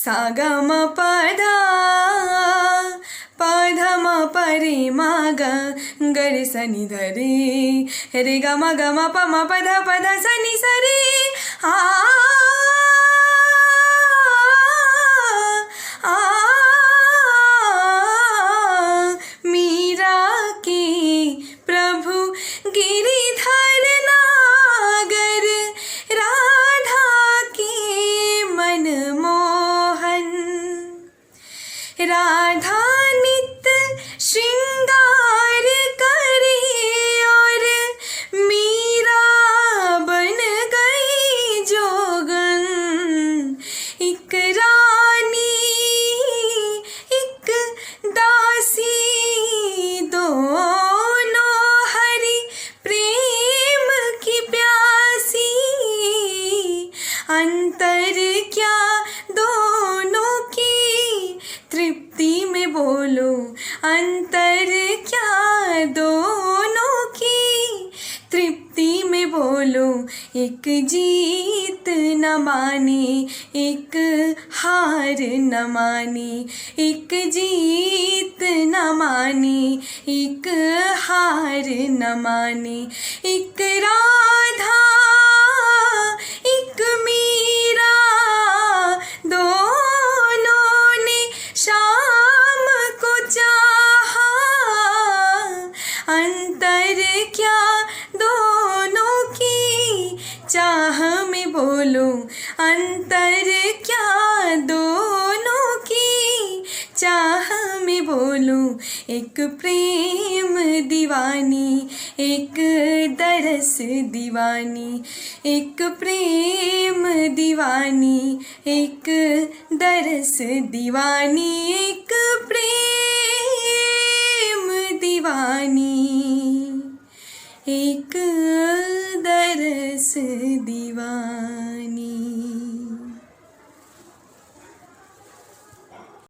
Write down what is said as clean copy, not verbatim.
सा ग म प ध म प रे म ग ग रे स नि ध रे ग म प म प ध स नि स रे आ मीरा के प्रभु गिरिधर नागर राधा के मनमोहन राधा नित्य श्रृंगार करे और मीरा बन गई जोगन एक रानी एक दासी दोनों हरि प्रेम की प्यासी अंतर क्या दोनों की तृप्ति में बोलो अंतर क्या दोनों की तृप्ति में बोलो एक जीत न माने एक हार न माने एक जीत न माने एक हार न माने एक राधा एक मीरा दोनों ने शाम को चाहा अंतर क्या दोनों की चाह में बोलो अंतर क्या दोनों की चाह में बोलो एक प्रेम दीवानी एक दरस दीवानी एक प्रेम दीवानी एक दरस दीवानी एक प्रेम दीवानी एक दरस दीवानी।